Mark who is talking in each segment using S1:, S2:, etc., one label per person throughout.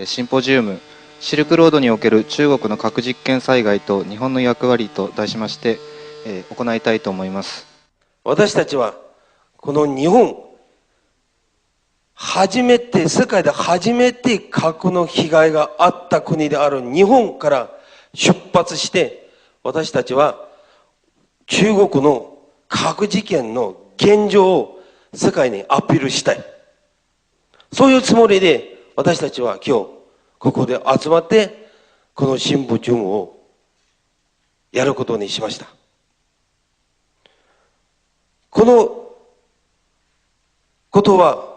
S1: シンポジウムシルクロードにおける中国の核実験災害と日本の役割と題しまして、行いたいと思います。
S2: 私たちはこの日本、世界で初めて核の被害があった国である日本から出発して、私たちは中国の核実験の現状を世界にアピールしたい。そういうつもりで私たちは今日ここで集まってこのシンポジウムをやることにしました。このことは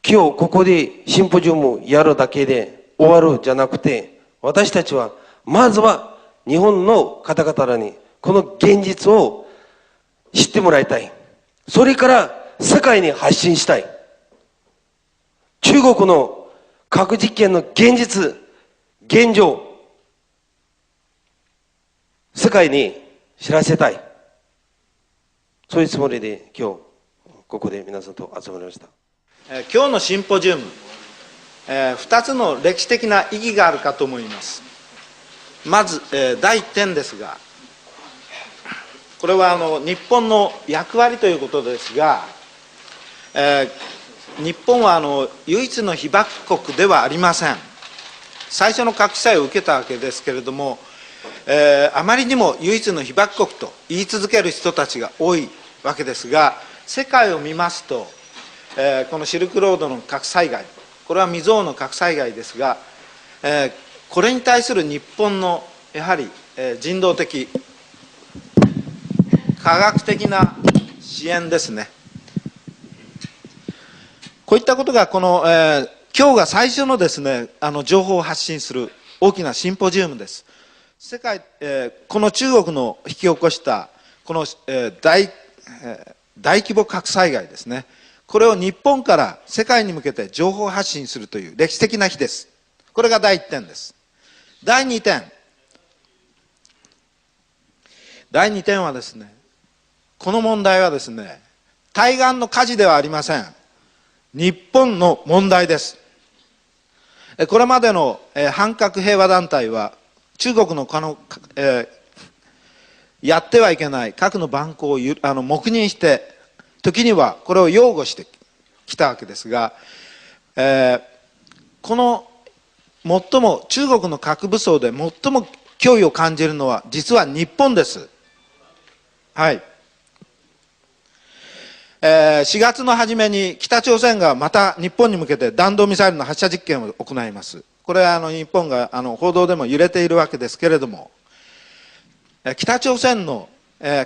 S2: 今日ここでシンポジウムをやるだけで終わるじゃなくて、私たちはまずは日本の方々にこの現実を知ってもらいたい。それから世界に発信したい。中国の核実験の現実、現状、世界に知らせたい。そういうつもりで今日ここで皆さんと集まりました。
S3: 今日のシンポジウム、2つの歴史的な意義があるかと思います。まず、第1点ですが、これは日本の役割ということですが、日本は唯一の被爆国ではありません。最初の核災を受けたわけですけれども、あまりにも唯一の被爆国と言い続ける人たちが多いわけですが、世界を見ますと、このシルクロードの核災害、これは未曾有の核災害ですが、これに対する日本のやはり人道的、科学的な支援ですね。こういったことが今日が最初のですね、情報を発信する大きなシンポジウムです。この中国の引き起こしたこの、大規模核災害ですね。これを日本から世界に向けて情報発信するという歴史的な日です。これが第1点です。第2点。第2点はですね、この問題はですね、対岸の火事ではありません。日本の問題です。これまでの反核平和団体は中国のやってはいけない核の蛮行を黙認して、時にはこれを擁護してきたわけですが、この最も中国の核武装で最も脅威を感じるのは実は日本です。はい。4月の初めに北朝鮮がまた日本に向けて弾道ミサイルの発射実験を行います。これは日本が報道でも揺れているわけですけれども、北朝鮮の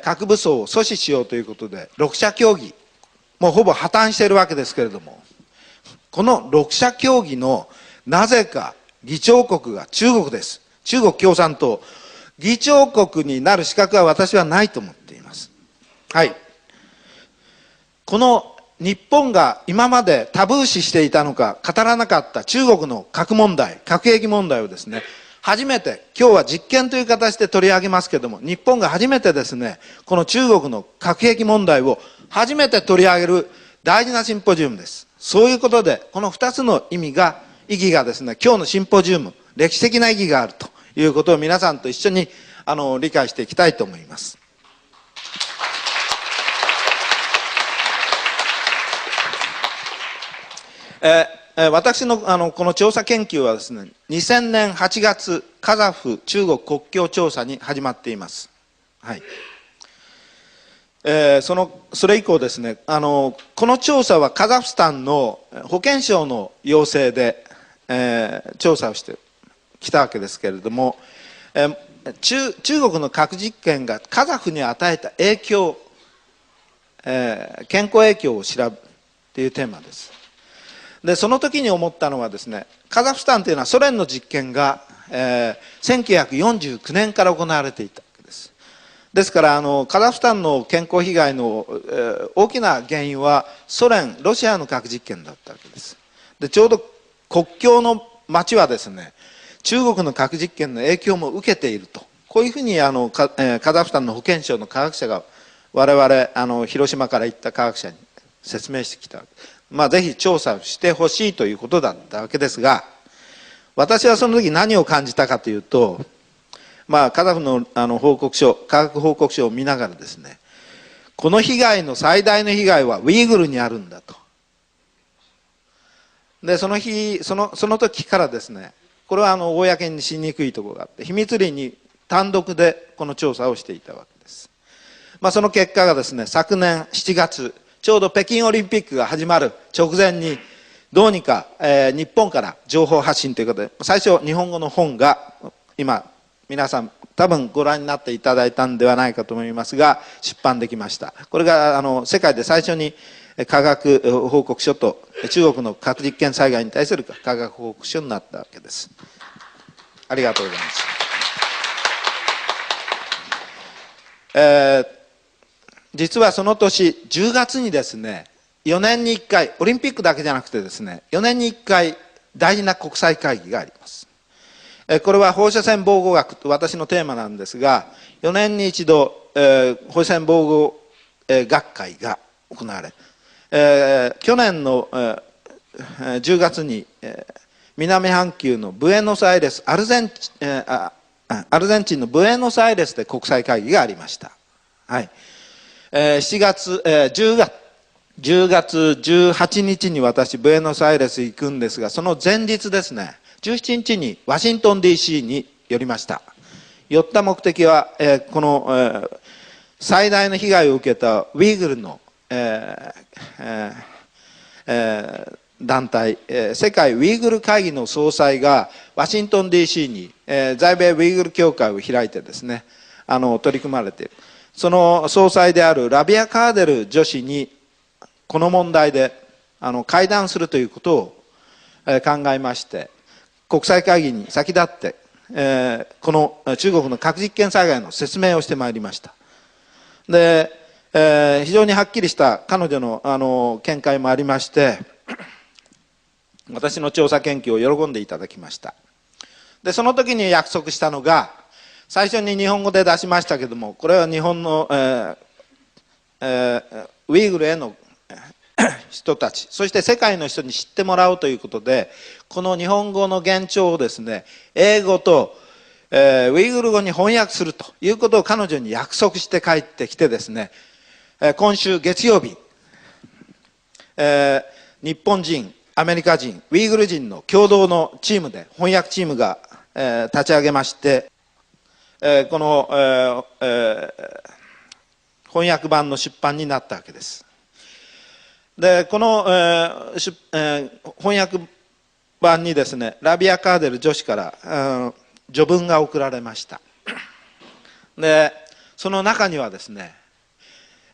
S3: 核武装を阻止しようということで6者協議、もうほぼ破綻しているわけですけれども、この6者協議のなぜか議長国が中国です。中国共産党。議長国になる資格は私はないと思っています。はい。この日本が今までタブー視していたのか語らなかった中国の核問題、核兵器問題をですね、初めて、今日は実験という形で取り上げますけれども、日本が初めてですね、この中国の核兵器問題を初めて取り上げる大事なシンポジウムです。そういうことで、この2つの意義がですね、今日のシンポジウム、歴史的な意義があるということを皆さんと一緒に理解していきたいと思います。私のこの調査研究はですね、2000年8月、カザフ中国国境調査に始まっています。はい。それ以降ですね、この調査はカザフスタンの保健省の要請で、調査をしてきたわけですけれども、中国の核実験がカザフに与えた影響、健康影響を調べるというテーマです。でその時に思ったのはですね、カザフスタンというのはソ連の実験が、1949年から行われていたわけです。ですからカザフスタンの健康被害の、大きな原因はロシアの核実験だったわけです。でちょうど国境の町はですね、中国の核実験の影響も受けていると、こういうふうにカザフスタンの保健省の科学者が我々広島から行った科学者に説明してきたわけです。ぜひ調査をしてほしいということだったわけですが、私はその時何を感じたかというと、カザフの報告書、科学報告書を見ながらですね、この被害の最大の被害はウイグルにあるんだと。で、その時からですね、これは公にしにくいところがあって、秘密裏に単独でこの調査をしていたわけです。その結果がですね、昨年7月、ちょうど北京オリンピックが始まる直前に、どうにか、日本から情報発信ということで、最初日本語の本が、今、皆さん多分ご覧になっていただいたんではないかと思いますが、出版できました。これが世界で最初に科学報告書と中国の核実験災害に対する科学報告書になったわけです。ありがとうございます。実はその年10月にですね、4年に1回、オリンピックだけじゃなくてですね、4年に1回大事な国際会議があります。これは放射線防護学と私のテーマなんですが、4年に一度、放射線防護学会が行われ、去年の10月に南半球のブエノスアイレス、アルゼンチンのブエノスアイレスで国際会議がありました。はい。10月18日に私、ブエノスアイレス行くんですが、その前日ですね、17日にワシントン DC に寄りました。寄った目的は、この、最大の被害を受けたウイグルの、団体、世界ウイグル会議の総裁がワシントン DC に、在米ウイグル協会を開いてですね、取り組まれている。その総裁であるラビア・カーデル女士にこの問題で会談するということを考えまして、国際会議に先立って、この中国の核実験災害の説明をしてまいりました。で、非常にはっきりした彼女の見解もありまして、私の調査研究を喜んでいただきました。で、その時に約束したのが、最初に日本語で出しましたけども、これは日本の、ウイグルへの人たち、そして世界の人に知ってもらうということで、この日本語の原著をですね、英語と、ウイグル語に翻訳するということを彼女に約束して帰ってきてですね、今週月曜日、日本人、アメリカ人、ウイグル人の共同のチームで、翻訳チームが、立ち上げまして、この、翻訳版の出版になったわけです。で、この、翻訳版にですね、ラビア・カーデル女子から、序文が送られました。で、その中にはですね、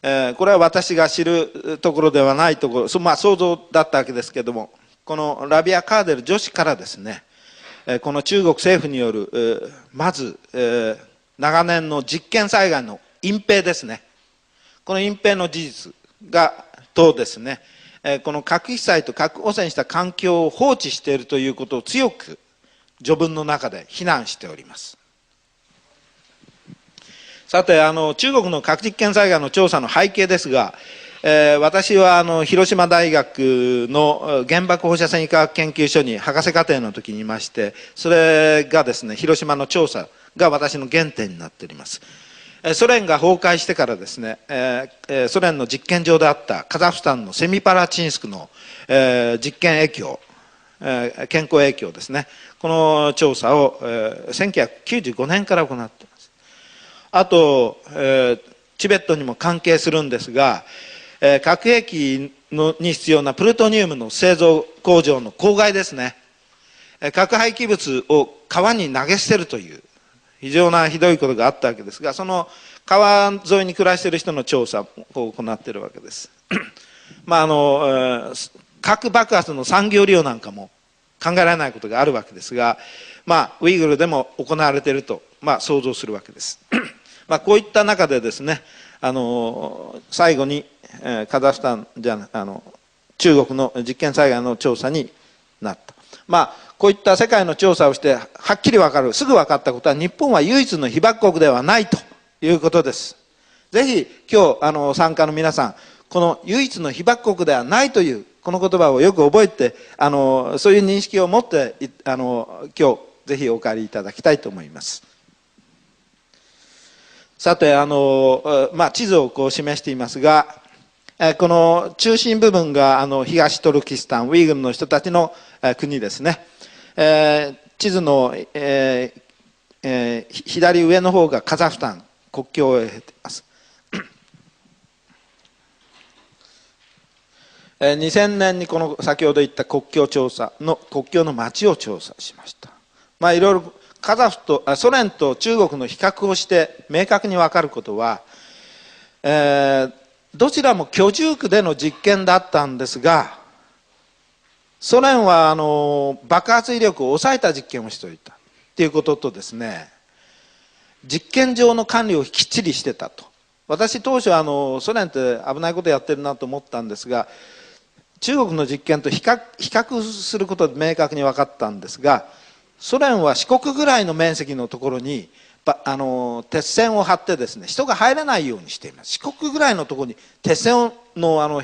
S3: これは私が知るところではないところ、想像だったわけですけれども、このラビア・カーデル女子からですね、この中国政府による、まず、長年の実験災害の隠蔽ですね。この隠蔽の事実とですね、この核被災と核汚染した環境を放置しているということを強く序文の中で非難しております。さて、中国の核実験災害の調査の背景ですが、私は広島大学の原爆放射線医科学研究所に博士課程の時にいまして、それがですね、広島の調査が私の原点になっております。ソ連が崩壊してからですね、ソ連の実験場であったカザフスタンのセミパラチンスクの、実験影響、健康影響ですね、この調査を、1995年から行っています。あと、チベットにも関係するんですが、核兵器に必要なプルトニウムの製造工場の公害ですね、核廃棄物を川に投げ捨てるという非常なひどいことがあったわけですが、その川沿いに暮らしている人の調査を行っているわけです。核爆発の産業利用なんかも考えられないことがあるわけですが、ウイグルでも行われていると、想像するわけです。こういった中でですね、最後にカザフスタン中国の実験災害の調査になった。こういった世界の調査をしてはっきり分かる、すぐ分かったことは、日本は唯一の被爆国ではないということです。ぜひ今日参加の皆さん、この唯一の被爆国ではないというこの言葉をよく覚えてそういう認識を持って今日ぜひお帰りいただきたいと思います。さて地図をこう示していますが、この中心部分が東トルキスタンウイグルの人たちの国ですね。地図の左上の方がカザフスタン国境を経ています。2000年にこの先ほど言った国境の町を調査しました。いろいろソ連と中国の比較をして明確に分かることは、どちらも居住区での実験だったんですが、ソ連は爆発威力を抑えた実験をしておいたということとですね、実験場の管理をきっちりしてたと。私当初ソ連って危ないことやってるなと思ったんですが、中国の実験と比較することで明確に分かったんですが、ソ連は四国ぐらいの面積のところに鉄線を張ってですね、人が入れないようにしています。四国ぐらいのところに鉄線の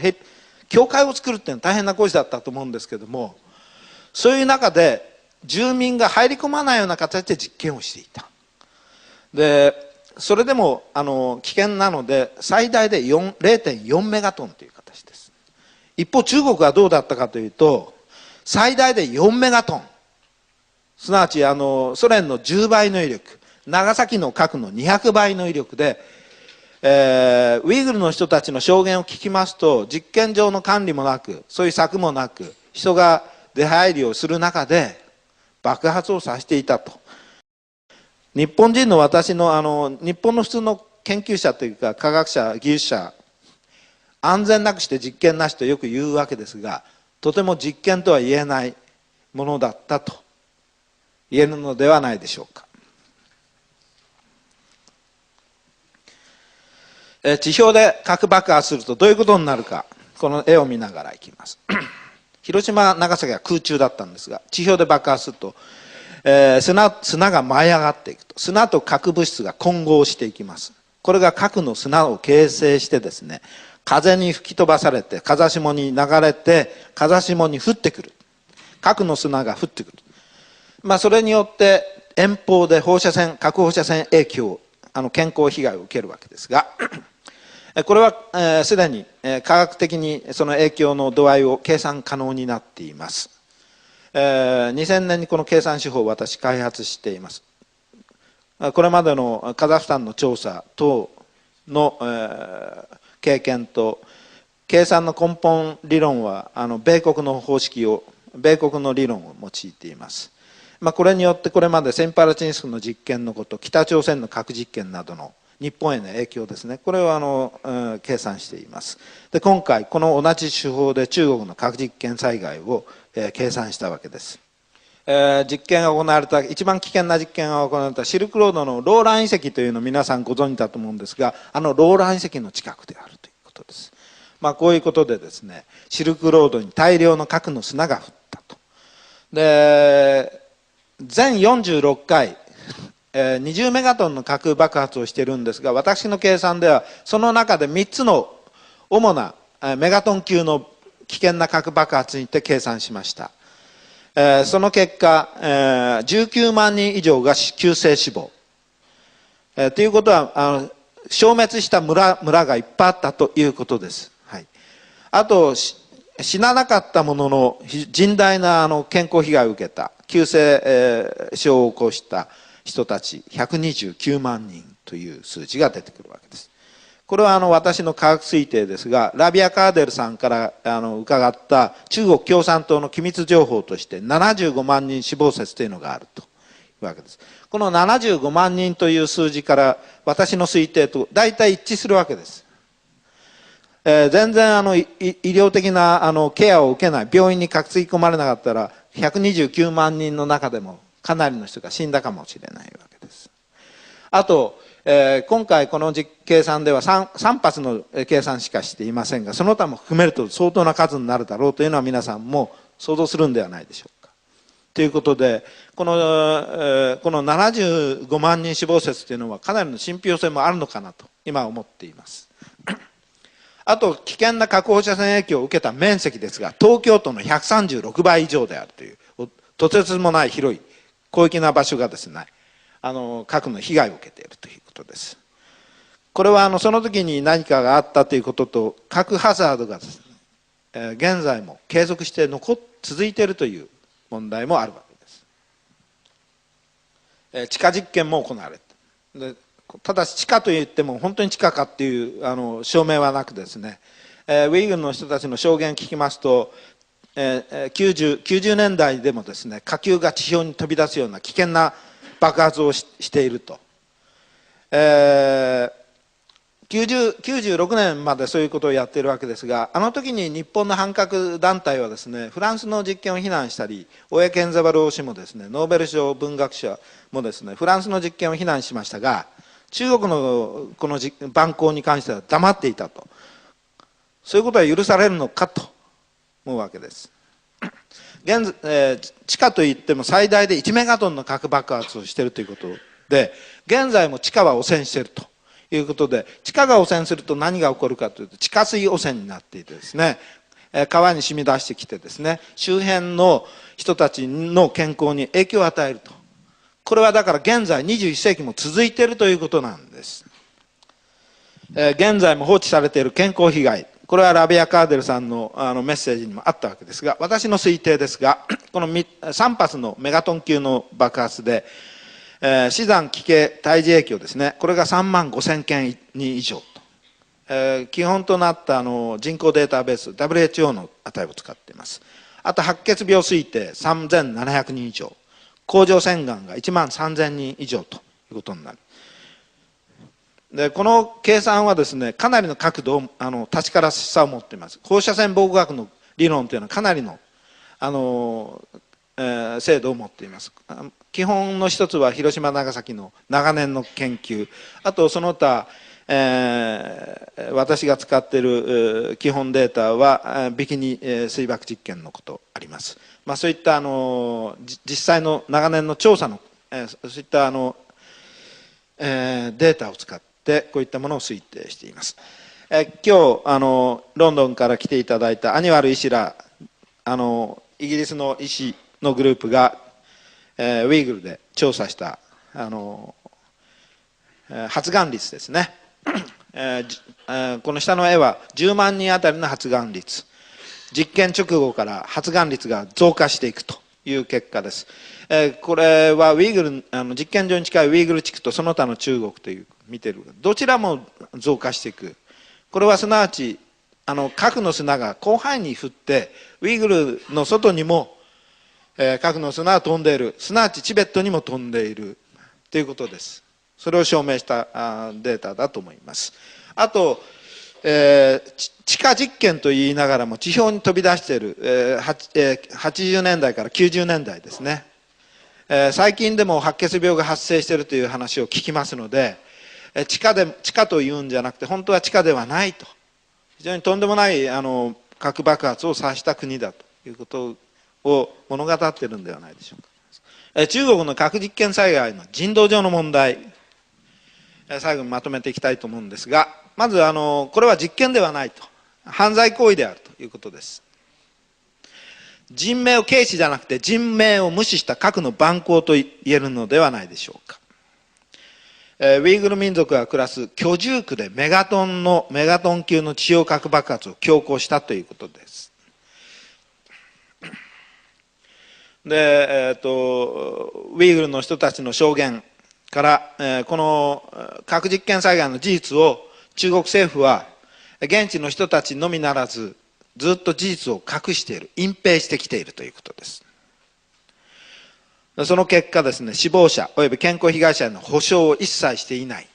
S3: 境界を作るっていうのは大変な工事だったと思うんですけども、そういう中で住民が入り込まないような形で実験をしていた。でそれでも危険なので最大で 0.4 メガトンという形です。一方中国はどうだったかというと、最大で4メガトン、すなわちソ連の10倍の威力、長崎の核の200倍の威力で、ウイグルの人たちの証言を聞きますと、実験場の管理もなく、そういう策もなく、人が出入りをする中で爆発をさせていたと。日本人の私の日本の普通の研究者というか科学者技術者、安全なくして実験なしとよく言うわけですが、とても実験とは言えないものだったと言えるのではないでしょうか。地表で核爆発するとどういうことになるか、この絵を見ながらいきます。広島長崎は空中だったんですが、地表で爆発すると、砂が舞い上がっていくと、砂と核物質が混合していきます。これが核の砂を形成してですね、風に吹き飛ばされて風下に流れて風下に降ってくる、核の砂が降ってくる。それによって遠方で核放射線影響、健康被害を受けるわけですが、これはすでに科学的にその影響の度合いを計算可能になっています。2000年にこの計算手法を私開発しています。これまでのカザフスタンの調査等の経験と、計算の根本理論は米国の理論を用いています。これによってこれまでセンパラチンスクの実験のこと、北朝鮮の核実験などの日本への影響ですね、これを計算しています。で今回この同じ手法で中国の核実験災害を計算したわけです。実験が行われた、一番危険な実験が行われたシルクロードのローラン遺跡というのを皆さんご存知だと思うんですが、ローラン遺跡の近くであるということです。こういうことでですね、シルクロードに大量の核の砂が降ったと。で全46回20メガトンの核爆発をしているんですが、私の計算ではその中で3つの主なメガトン級の危険な核爆発にて計算しました。その結果19万人以上が急性死亡、ということは消滅した村がいっぱいあったということです。あと死ななかったものの甚大な健康被害を受けた、急性症を起こした人たち129万人という数字が出てくるわけです。これは私の科学推定ですが、ラビア・カーデルさんから伺った中国共産党の機密情報として75万人死亡説というのがあるというわけです。この75万人という数字から私の推定と大体一致するわけです。全然医療的なケアを受けない、病院に担ぎ込まれなかったら129万人の中でもかなりの人が死んだかもしれないわけです。あと今回この計算では 3発の計算しかしていませんが、その他も含めると相当な数になるだろうというのは皆さんも想像するんではないでしょうか。ということでこの75万人死亡説というのはかなりの信憑性もあるのかなと今思っています。あと危険な核放射線影響を受けた面積ですが、東京都の136倍以上であるという、とてつもない広い広域な場所がですね、核の被害を受けているということです。これはその時に何かがあったということと、核ハザードがですね、現在も継続して続いているという問題もあるわけです。地下実験も行われて、ただし地下といっても本当に地下かっていう証明はなくですね、ウイグルの人たちの証言を聞きますと、90年代でもですね、火球が地表に飛び出すような危険な爆発をしていると。96年までそういうことをやっているわけですが、あの時に日本の反核団体はですね、フランスの実験を非難したり、大江健三郎氏もですね、ノーベル賞文学者もですね、フランスの実験を非難しましたが、中国のこの蛮行に関しては黙っていたと。そういうことは許されるのかと思うわけです。地下といっても最大で1メガトンの核爆発をしているということで、現在も地下は汚染しているということで、地下が汚染すると何が起こるかというと、地下水汚染になっていてですね、川に染み出してきてですね、周辺の人たちの健康に影響を与えると。これはだから現在21世紀も続いているということなんです。現在も放置されている健康被害、これはラビア・カーデルさんのメッセージにもあったわけですが、私の推定ですが、この3発のメガトン級の爆発で、死産奇形胎児影響ですね、これが3万5000件に以上と、基本となった人口データベース WHO の値を使っています。あと白血病推定3700人以上、甲状腺がんが1万3000人以上ということになる。でこの計算はですね、かなりの角度を確からしさを持っています。放射線防護学の理論というのはかなりの精度を持っています。基本の一つは広島長崎の長年の研究、あとその他、私が使っている基本データはビキニ水爆実験のことあります。そういった実際の長年の調査のそういったデータを使ってこういったものを推定しています。今日ロンドンから来ていただいたアニワル医師らイギリスの医師のグループがウイグルで調査した発がん率ですね。この下の絵は10万人あたりの発がん率、実験直後から発がん率が増加していくという結果です。これはウイグル実験場に近いウイグル地区とその他の中国という見ている、どちらも増加していく。これはすなわち核の砂が広範囲に降ってウイグルの外にも核の砂が飛んでいる、すなわちチベットにも飛んでいるということです。それを証明したデータだと思います。あと、地下実験と言いながらも地表に飛び出している、80年代から90年代ですね、最近でも白血病が発生しているという話を聞きますので、地下というんじゃなくて本当は地下ではないと、非常にとんでもない核爆発を指した国だということを物語っているのではないでしょうか。中国の核実験災害の人道上の問題、最後にまとめていきたいと思うんですが、まずこれは実験ではないと、犯罪行為であるということです。人命を軽視じゃなくて人命を無視した核の蛮行と言えるのではないでしょうか。ウイグル民族が暮らす居住区でメガトン級の地上核爆発を強行したということです。で、ウイグルの人たちの証言から、この核実験災害の事実を中国政府は現地の人たちのみならずずっと事実を隠している、隠蔽してきているということです。その結果ですね、死亡者および健康被害者への補償を一切していない、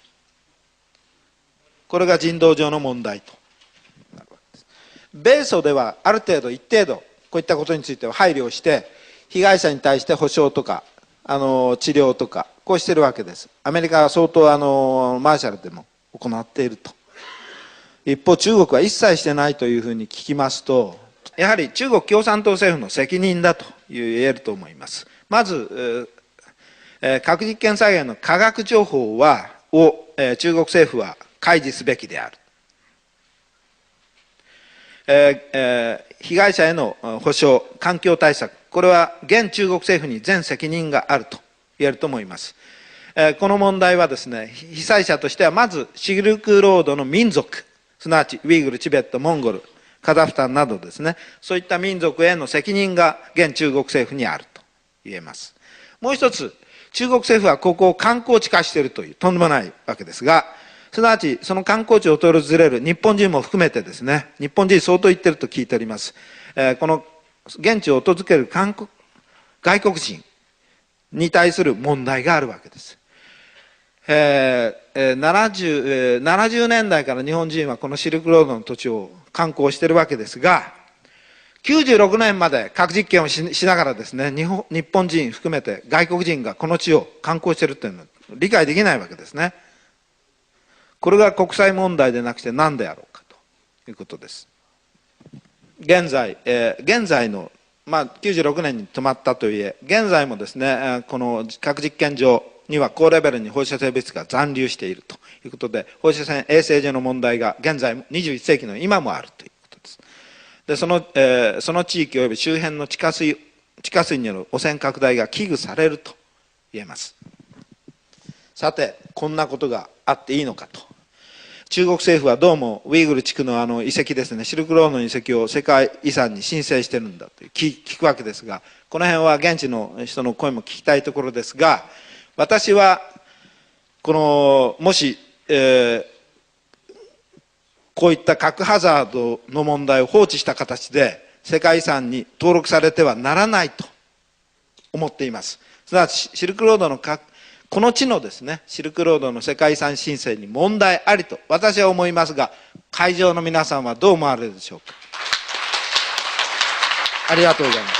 S3: これが人道上の問題となるわけです。米ソではある程度一定度こういったことについては配慮をして被害者に対して補償とか治療とかこうしているわけです。アメリカは相当マーシャルでも行っていると。一方中国は一切してないというふうに聞きますと、やはり中国共産党政府の責任だと言えると思います。まず核実験災害の科学情報を中国政府は開示すべきである。被害者への補償、環境対策、これは現中国政府に全責任があると言えると思います。この問題はですね、被災者としてはまずシルクロードの民族、すなわちウイグル、チベット、モンゴル、カザフスタンなどですね、そういった民族への責任が現中国政府にあると言えます。もう一つ、中国政府はここを観光地化しているというとんでもないわけですが、すなわちその観光地を訪れる日本人も含めてですね、日本人相当行ってると聞いております。この現地を訪れる外国人に対する問題があるわけです。70年代から日本人はこのシルクロードの土地を観光しているわけですが、96年まで核実験を しながらですね、日本人含めて外国人がこの地を観光しているというのは理解できないわけですね。これが国際問題でなくて何であろうかということです。現在の、96年に止まったといえ、現在もですね、この核実験場には高レベルに放射性物質が残留しているということで、放射線衛生上の問題が現在21世紀の今もあるということです。で、その地域及び周辺の地下水による汚染拡大が危惧されると言えます。さて、こんなことがあっていいのかと。中国政府はどうもウイグル地区の遺跡ですね、シルクロードの遺跡を世界遺産に申請してるんだと聞くわけですが、この辺は現地の人の声も聞きたいところですが、私はもし、こういった核ハザードの問題を放置した形で世界遺産に登録されてはならないと思っています。すなわちシルクロードのこの地のですね、シルクロードの世界遺産申請に問題ありと私は思いますが、会場の皆さんはどう思われるでしょうか。ありがとうございます。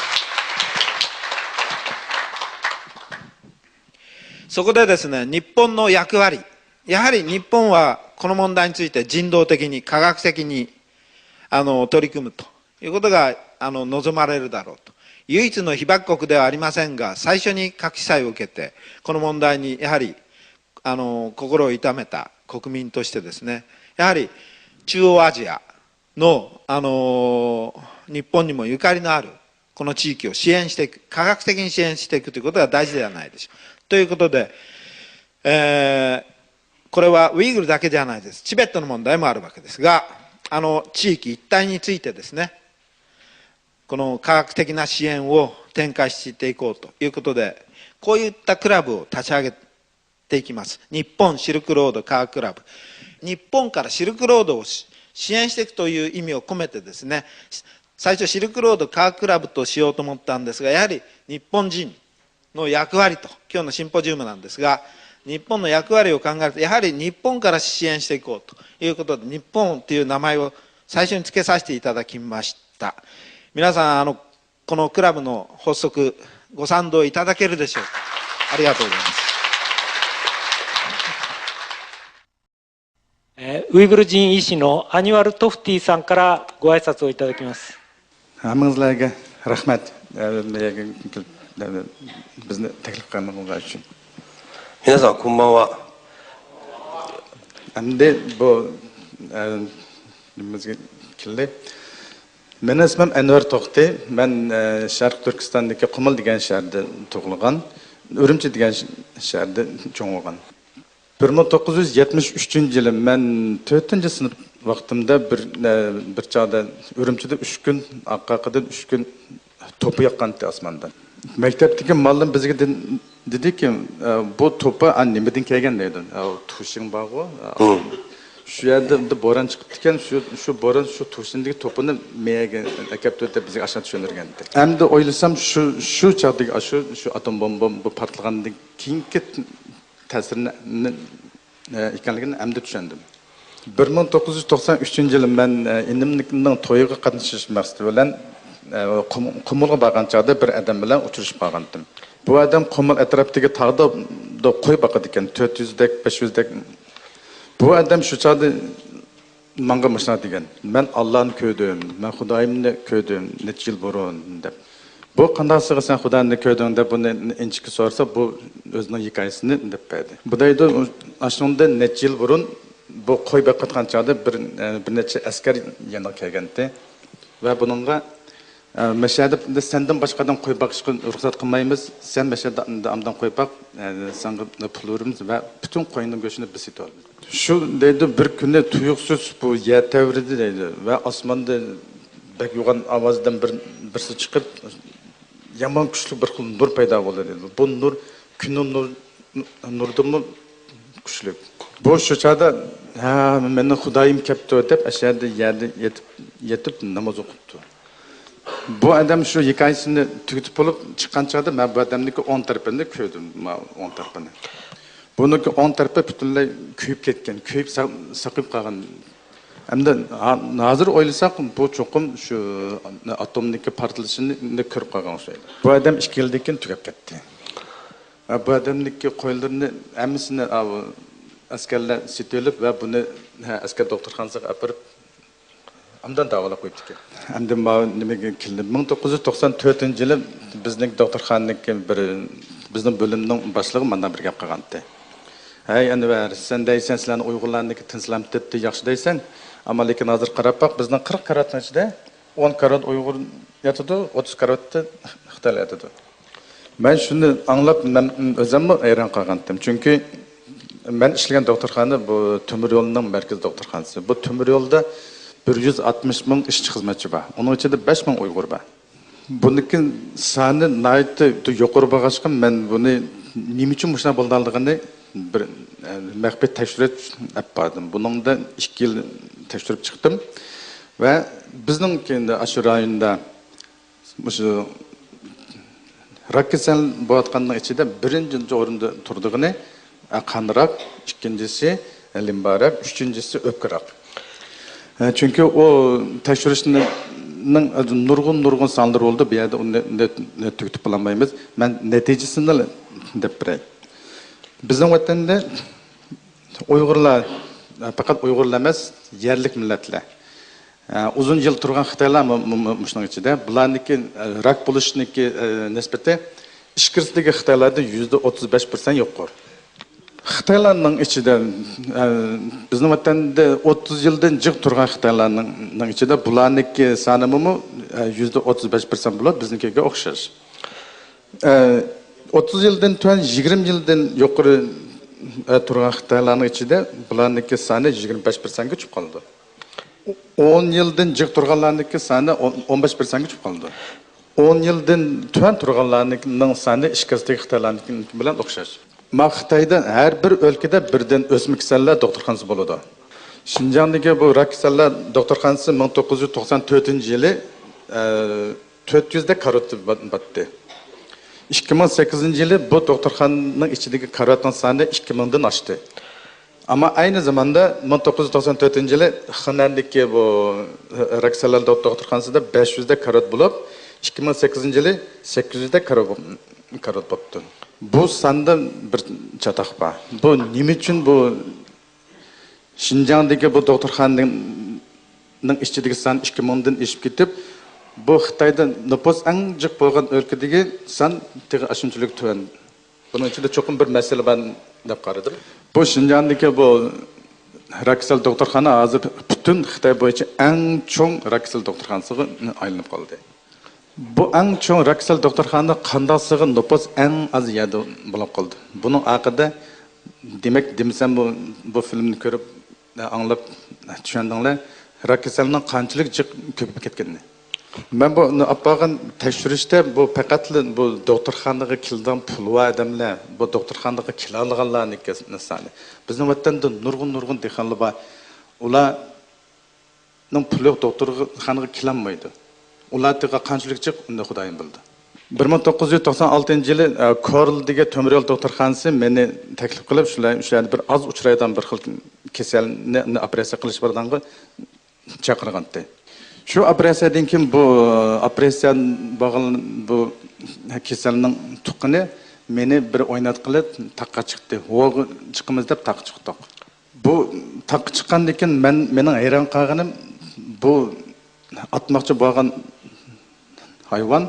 S3: そこでですね、日本の役割、やはり日本はこの問題について人道的に科学的に取り組むということが望まれるだろうと。唯一の被爆国ではありませんが、最初に核被災を受けてこの問題にやはり心を痛めた国民としてですね、やはり中央アジアの日本にもゆかりのあるこの地域を支援していく、科学的に支援していくということが大事ではないでしょう。ということで、これはウイグルだけではないです。チベットの問題もあるわけですが、地域一帯についてですね、この科学的な支援を展開していこうということで、こういったクラブを立ち上げていきます。日本シルクロード科学クラブ。日本からシルクロードを支援していくという意味を込めてですね、最初シルクロード科学クラブとしようと思ったんですが、やはり日本人の役割と、今日のシンポジウムなんですが、日本の役割を考えると、やはり日本から支援していこうということで、日本という名前を最初に付けさせていただきました。皆さん、このクラブの発足、ご賛同いただけるでしょうか。ありがとうございます。
S4: ウイグル人医師のアニワル・トフティさんからご挨拶をいただきます。
S5: Hamınızlarga rahmat bizni taklif qilganingizlar uchun.
S2: 皆さんこんばんは。
S5: Endi bu nimamizga keldi. Mening ismim Anvar To'xti. Men Sharq Turkistondagi Qumul degan shaharda tug'ilgan, Urumchi degan shaharda cho'ng'igan. 1973-yili men 4-sinf vaqtimda bir chog'da Urumchida 3 kun, Oqqoqida 3 kun to'pi yoqqandi osmondan. Maktabdagi muallim bizga dediki, bu to'pi nimadan kelgan dedi. Tushing bor-ku. Shu yerda bo'ron chiqibdi ekan, shu bo'ron shu tushindagi to'pini meyaga akabdi deb bizga ashna tushuntirgandi. Endi o'ylasam shu chog'dagi shu atom bomba bu portlagandan keyingi ta'sirini ekanligini endi tushundim. 1993-yili men inimning to'yiga qatnashish maqsadi bilan Qumulga borgan chog'da bir odam bilan uchrashib qolgandim. Bu odam Qumul atrofidagi tog'da qo'y boqadi ekan, 400 dek, 500 dek. Bu odam shu chog'da menga mushuna degan. Men Allohni ko'rdim, men Xudoyimni ko'rdim, necha yil burun deb. Bu qandaqsiga sen Xudoni ko'rding deb buni inchiki so'rasa, bu o'zining hikoyasini deb berdi. Bu deydi, ashunda necha yil burun bu qo'y boqayotgan chog'da bir necha askar yana kelgandi. va buningga mashhada sendan boshqadan qo'y boqishga ruxsat qilmaymiz. Sen mashhada amdan qo'y boq, senga pul beramiz va butun qo'yning go'shtini biz yetib olamiz. Shu deydi bir kuni tuyuqsiz bu yer tavridi deydi va osmonda bak yo'g'on ovozdan birsi chiqib yomon kuchli bir xil nur paydo bo'ldi dedi. Bu nur kunning nurdimi kuchli. Bu shu chaqda ha meni Xudoyim kelibdi deb ashada yerda yetib namoz o'qibdi. Bu adam shu hikoyasini tugatib bo'lib chiqqan chaqda men bu odamniki 10 tarafini ko'rdim, 10 tarafini. Buniki 10 tarafi butunlay kuyib ketgan, kuyib saqib qolgan. Hamda hozir o'ylasak bu cho'qim shu atomniki portlashini ko'rib qolgan o'xshaydi. Bu odam 2 yildan keyin tugab ketdi. Bu odamniki qo'ylarini hammasini askarlar sitilib va buni askar doktorxonasiga apirib amdan davolab qo'yibdi ekan. Hamda nimaga keldi? 1994-yili bizning doktorxonaniki bir bizning bo'limning boshlig'i mendan bir gap qilgandi. Hey Anvar, sen deysan sizlarni Uyg'urlarniki tinchlantirdi, yaxshi deysan. Ammo lekin hozir qarab baq, bizning 40 karatning ichida 10 karat Uyg'ur yotadi, 30 karatda Xitoy yotadi. Men shuni anglab o'zimni hayron qolgandim. Chunki men ishlagan doktorxona bu temir yo'lning markaziy doktorxonasi. Bu temir yo'lda 160 ming ishchi xizmatchi bor. Uning ichida 5 ming Uyg'ur bor. Buniki soni naytda yuqori bo'lg'achqa men buni nima uchun mushuna bo'lganligini bir maxfiy tekshirish yapmadım. Buningda 2 yil tekshirib chiqdim va bizning kendi shu rayonda shu rak kasal bo'layotganning ichida birinchi o'rinda turdig'ini qandiroq, ikkinchisi limbarak, uchinchisi o'pkaroq. Chunki o tekshirishning nurg'un sonlar bo'ldi. Bu yerda uni tugatib bo'lmaymiz. Men natijasini deb beray. Bizning vatanda Uyg'urlar faqat Uyg'urlar emas, yerlik millatlar. Uzun yil turgan Xitoylar mushning ichida bularniki rak bo'lishniki nisbati ishkirdagi Xitoylarda %35% yuqori. Xitoylarning ichida bizning vatanda 30 yildan jiq turgan Xitoylarning ichida bularniki soni %35% bo'ladi, biznikiga o'xshash. 30 yildan tuan 20 yildan yuqori turgan Xitoylarning ichida bularniki soni 25% ga tushib qoldi. 10 yildan jiq turganlarniki soni 15% ga tushib qoldi. 10 yildan tuan turganlarning soni ishkirdagi Xitoylarniki bilan o'xshash. Ma Xitoyda har bir o'lkada birdan o'smik kasallar doktorxonasi bo'ladi. Xinjiangdagi bu rak kasallar doktorxonasi 1994-yili 400 da karatib batdi. 2008-yili bu doktorxonaning ichidagi karatning soni 2000 dan oshdi. Ammo ayni zamonda 1994-yili Xinandagi bu rak kasallar doktorxonasida 500 da karat bo'lib, 2008-yili 800 da karat bo'ldi. Bu sonda bir chatoq bor. Bu nima uchun bu Xinjiangdagi bu doktorxonaning ichidagi son 2000 dan oshib ketib, bu Xitoyda nüfus eng jiq bo'lgan o'lkadagi son shunchalik tuvan. Buning ichida cho'qim bir masala bor deb qaradim. Bu Xinjiangdagi bu raksal doktorxona hozir butun Xitoy bo'yicha eng cho'ng raksal doktorxonasiga aylanib qoldi. Bu eng cho'ng raksal doktorxona qandaqsiga nüfus eng az yerda bo'lib qoldi. Buning aqida demak demsam bu filmni ko'rib anglab tushundinglar. Raksalning qanchalik jiq ko'pib ketganini. Men bu appagan tekshirishda bu faqat bu doktorxonaga kelgan pul va odamlar, bu doktorxonaga kelolganlarniki soni. Bizning vatanda nurg'un dehqonlar bor. Ularning puli doktorxonaga kelolmaydi. Ularga qanchalik jiq unda Xudoyim bildi. 1996-yili Korldagi temir yo'l doktorxonasi meni taklif qilib, shularni bir oz uchraydigan bir xil kasalni operatsiya qilish birdanga chaqirgandi. Shu operatsiyadan keyin bu operatsiya bo'lgan bu kasalning tuqqini meni bir o'ynatqilib taqqa chiqdi. O'g'i chiqimiz deb taqqa chiqdik. Bu taqqa chiqqandan keyin mening hayron qolganim bu atmoqchi bo'lgan hayvon,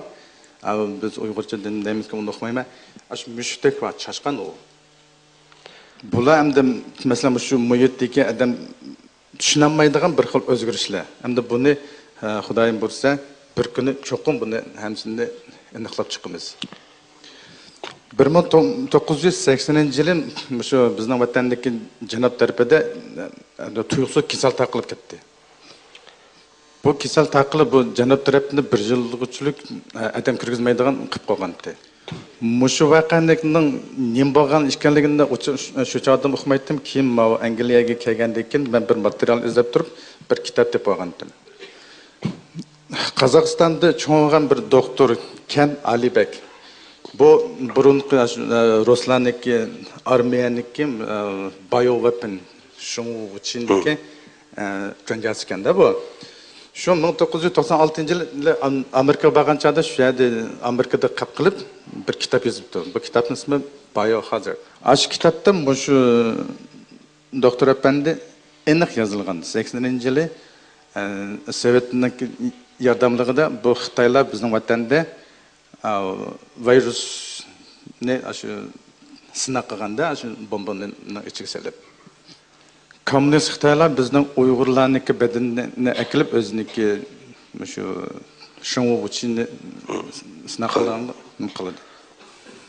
S5: biz Uyg'urcha deymizki uni o'qimayman. Shu mushukdek va chashqan u. Bular hamda masalan shu muhitdagi odam tushunolmaydigan bir xil o'zgarishlar. Hamda buni Xudoyim bo'lsa, bir kuni cho'qim buni hamsini aniqlab chiqamiz. 1980-yili shu bizning vatandagi janob tarafida tuyuqsiz kasal taqilib ketdi. Bu kasal taqilib bu janob tarafini bir yillik adam kirgizmaydigan qilib qo'ygandi. Mushu voqeaning nim bo'lgan ekanligini shu chog'da uqmaydim. Keyin Angliyaga kelgandan keyin men bir material izlab turib bir kitob deb qo'ygandim. Qozog'istonda cho'ng'an bir doktor Ken Alibek. Bu burunqi Ruslarniki, Armiyaniki bioweapon shunga uchindiki tranjasi ekanda bu. Shu 1996-yili Amerika borgan chog'da shu yerda Amerikada qab qilib bir kitob yozibdi. Bu kitobning ismi Biohazard. Shu kitobda shu doktor apandi aniq yozilgan. 80-yili Sovetning yordamligida bu Xitoylar bizning vatanda virusni shu sinaq qilganda shu bombani ichiga solib kommunist Xitoylar bizning Uyg'urlarniki badanini akilib o'ziniki shu shung'uchini sinaq qiladi.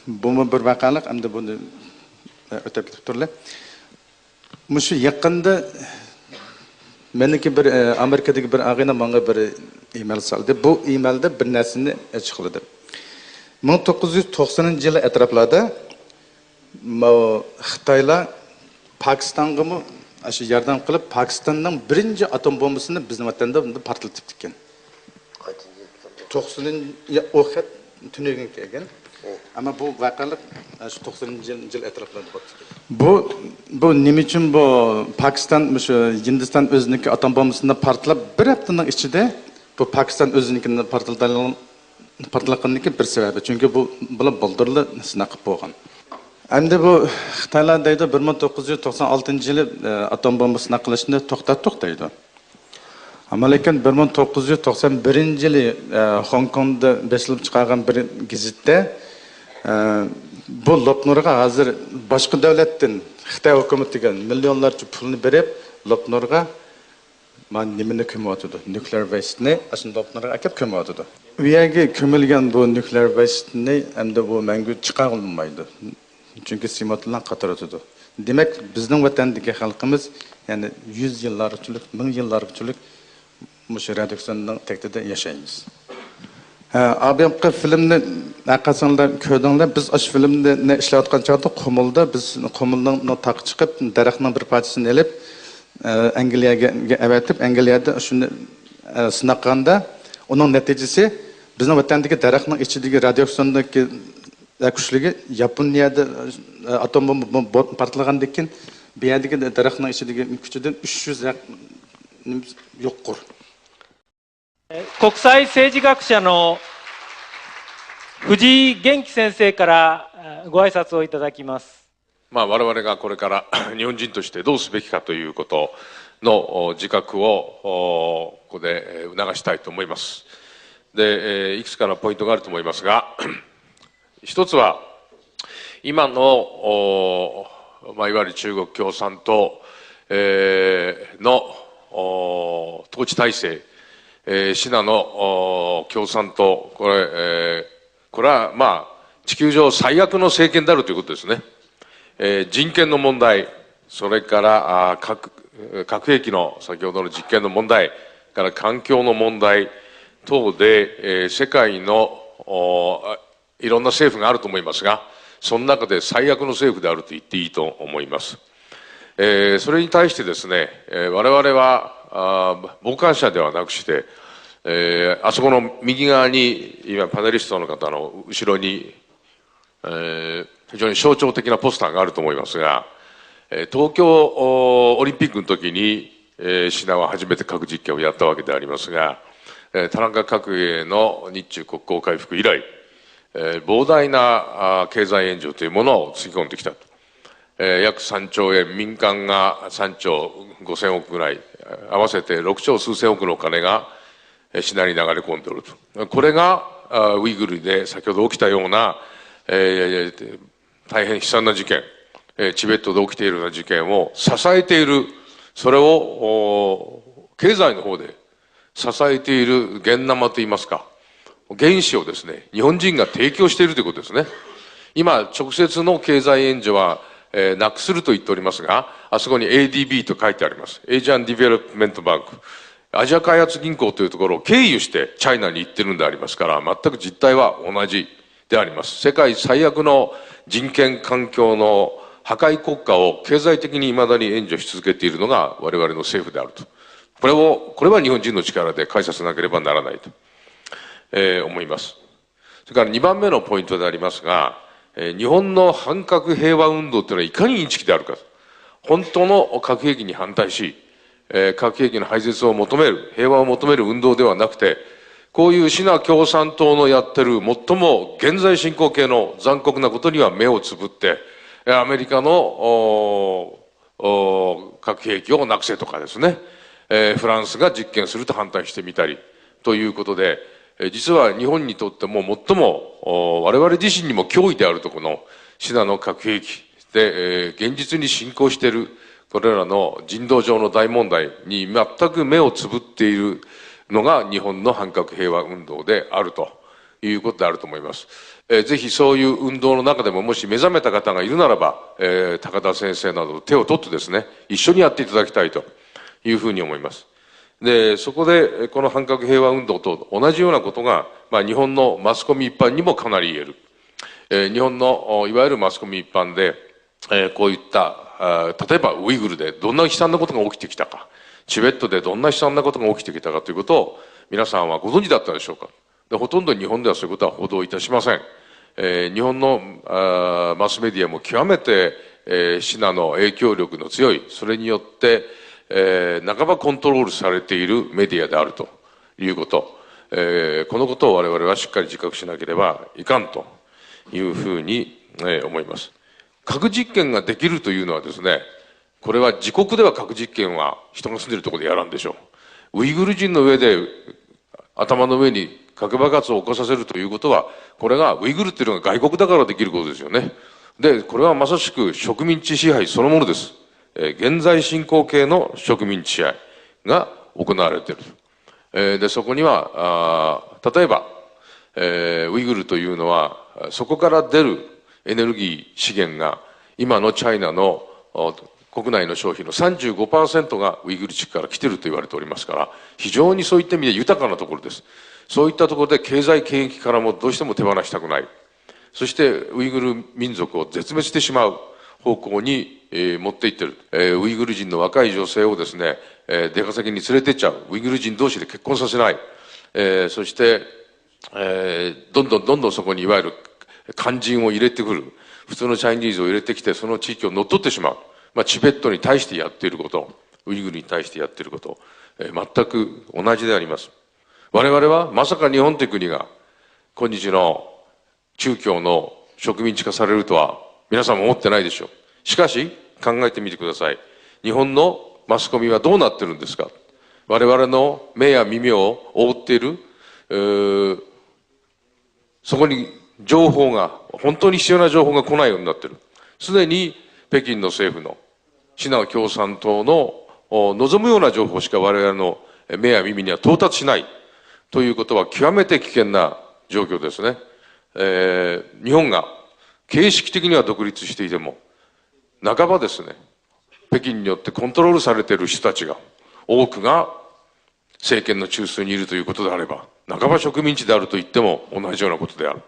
S5: Bu bir vaqalik, hamda buni o'tab ketib turlar. Shu yaqinda meniki bir Amerikadagi bir ag'ina menga bir email soldi. Bu emailda bir narsani açıqladi. 1990-yili atroflarda Xitoylar Pokistonga shu yordam qilib Pokistonning birinchi atom bombasini bizning vatanda portlatib ketgan. 90-yil o'xat tunagan kelgan. Ama bu vaqalik shu 90-yil atroflarda bo'ldi. Bu nima uchun bu Pokiston shu Hindiston o'ziniki atom bombasini portlab bir haftaning ichida bu Pokiston o'zinikini portlaganligi bir sababi. Chunki bu bilan boldirli sinaq qilib bo'lgan. Endi bu Xitoylar deydi 1996-yili atom bombasini qilishni to'xtatdik deydi. Ama lekin 1991-yili Hong Kongda besilib chiqargan bir gazetda bu Lopnurga hozir boshqa davlatdan Xitoy hukumatiga millionlarcha pulni berib Lopnurga nimani ko'mayotdi. Nuklear waste'ni aslında Lopnurga akib ko'mayotdi. U yerga ko'milgan bu nuklear waste'ni endi bu mangu chiqarilmaydi. Çünkü simatlar qatarıdır. Demek bizning vatandagi xalqimiz yani 100 yillarchilik, 1000 yillarchilik mush radioaksiyonning taktida yashaymiz. ABMQ filmni aqasanglar ko'rdinglar, biz ash filmni ne ishlayotgan chog'da Qumulda biz Qumulning taq chiqib daraxtning bir parchasini olib Angliyaga avatib Angliyada shuni sinaqanda uning natijasi bizning vatandagi daraxtning ichidagi radioaksiyondagi kuchligi Yaponiyada atom bomba portlagandan keyin bu yerdagi daraxtning ichidagi kuchidan 300 yo'qdir.
S4: 国際政治学者の藤井元気先生からご挨拶をいただきます。
S6: 我々がこれから日本人としてどうすべきかということの自覚をここで促したいと思います。で、いくつかのポイントがあると思いますが、一つは今のいわゆる中国共産党の統治体制、シナの共産党、これは地球上最悪の政権であるということですね。人権の問題、それから核兵器の先ほどの実験の問題、から環境の問題等で、世界のいろんな政府があると思いますが、その中で最悪の政府であると言っていいと思います。それに対してですね、我々は傍観者ではなくして、あそこの右側に今パネリストの方の後ろに、非常に象徴的なポスターがあると思いますが、東京オリンピックの時に、シナは初めて核実験をやったわけでありますが、田中角栄の日中国交回復以来、膨大な経済援助というものをつぎ込んできたと。約3兆円、民間が3兆5000億ぐらい、合わせて6兆数千億のお金がシナに流れ込んでおると。これがウイグルで先ほど起きたような、大変悲惨な事件、チベットで起きているような事件を支えている、それを経済の方で支えている現生といいますか、原資をですね、日本人が提供しているということですね。今、直接の経済援助は、なくすると言っておりますが、あそこに ADB と書いてあります。エイジアンディベロップメントバンク。アジア開発銀行というところを経由してチャイナに行ってるんでありますから、全く実態は同じであります。世界最悪の人権環境の破壊国家を経済的に未だに援助し続けているのが我々の政府であると。これは日本人の力で解さなければならないと、思います。それから2番目のポイントでありますが、日本の反核平和運動というのはいかにインチキであるか。本当の核兵器に反対し、核兵器の廃絶を求める、平和を求める運動ではなくて、こういうシナ共産党のやってる最も現在進行形の残酷なことには目をつぶって、アメリカの核兵器をなくせとかですね、フランスが実験すると反対してみたりということで、実は日本にとっても最も我々自身にも脅威であるところのシナの核兵器で、現実に進行しているこれらの人道上の大問題に全く目をつぶっているのが日本の反核平和運動であるということであると思います。ぜひそういう運動の中でももし目覚めた方がいるならば、高田先生などと手を取ってですね、一緒にやっていただきたいというふうに思います。で、そこでこの反核平和運動と同じようなことが、日本のマスコミ一般にもかなり言える。日本のいわゆるマスコミ一般で、こういった例えばウイグルでどんな悲惨なことが起きてきたか、チベットでどんな悲惨なことが起きてきたかということを皆さんはご存知だったでしょうか。で、ほとんど日本ではそういうことは報道いたしません。日本のマスメディアも極めて、シナの影響力の強い、それによって、半ばコントロールされているメディアであるということ、このことを我々はしっかり自覚しなければいかんというふうに、思います。核実験ができるというのはですね、これは自国では核実験は人が住んでいるところでやらんでしょう。ウイグル人の上で頭の上に核爆発を起こさせるということは、これがウイグルっていうのが外国だからできることですよね。で、これはまさしく植民地支配そのものです。現在進行形の植民地支配が行われている。で、そこには、例えば、ウイグルというのは、そこから出るエネルギー資源が今のチャイナの国内の消費の 35% がウイグル地区から来ていると言われておりますから、非常にそういった意味で豊かなところです。そういったところで経済権益からもどうしても手放したくない。そしてウイグル民族を絶滅してしまう方向に持っていってる。ウイグル人の若い女性をですね、出稼ぎに連れてっちゃう。ウイグル人同士で結婚させない。そして、どんどんそこにいわゆる肝心を入れてくる。普通のチャイニーズを入れてきて、その地域を乗っ取ってしまう。チベットに対してやっていること、ウイグルに対してやっていること、全く同じであります。我々はまさか日本という国が今日の中共の植民地化されるとは皆さんも思ってないでしょう。しかし考えてみてください。日本のマスコミはどうなってるんですか。我々の目や耳を覆っている、そこに情報が、本当に必要な情報が来ないようになっている。すでに北京の政府のシナ共産党の望むような情報しか我々の目や耳には到達しないということは極めて危険な状況ですね。日本が形式的には独立していても、半ばですね、北京によってコントロールされている人たちが、多くが政権の中枢にいるということであれば、半ば植民地であると言っても同じようなことである。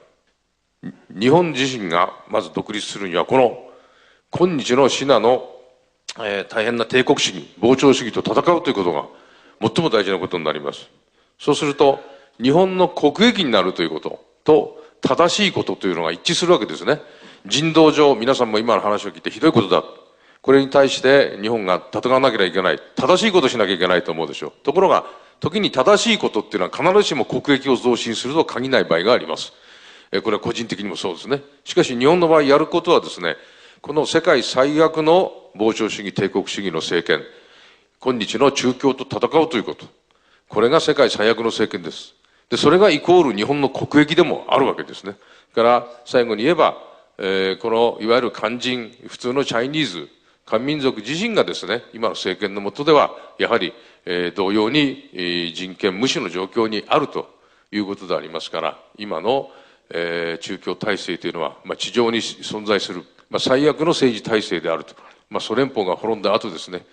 S6: 日本自身がまず独立するには、この今日のシナの、大変な帝国主義、膨張主義と戦うということが最も大事なことになります。そうすると、日本の国益になるということと、正しいことというのが一致するわけですね。人道上、皆さんも今の話を聞いてひどいことだ。これに対して日本が戦わなければいけない。正しいことしなきゃいけないと思うでしょう。ところが、時に正しいことっていうのは必ずしも国益を増進するとは限らない場合があります。これは個人的にもそうですね。しかし日本の場合やることはですね、この世界最悪の膨張主義、帝国主義の政権、今日の中共と戦うということ。これが世界最悪の政権です。で、それがイコール日本の国益でもあるわけですね。から、最後に言えば、この、いわゆる肝心、普通のチャイニーズ、漢民族自身がですね、今の政権の下では、やはり、同様に人権無視の状況にあるということでありますから、今の中共体制というのは、地上に存在する、最悪の政治体制であると。ソ連邦が滅んだ後ですね、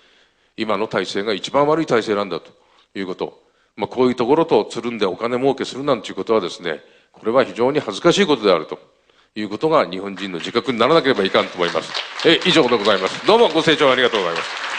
S6: 今の体制が一番悪い体制なんだということ。こういうところとつるんでお金儲けするなんていうことはですね、これは非常に恥ずかしいことであるということが日本人の自覚にならなければいかんと思います。以上でございます。どうもご清聴ありがとうございます。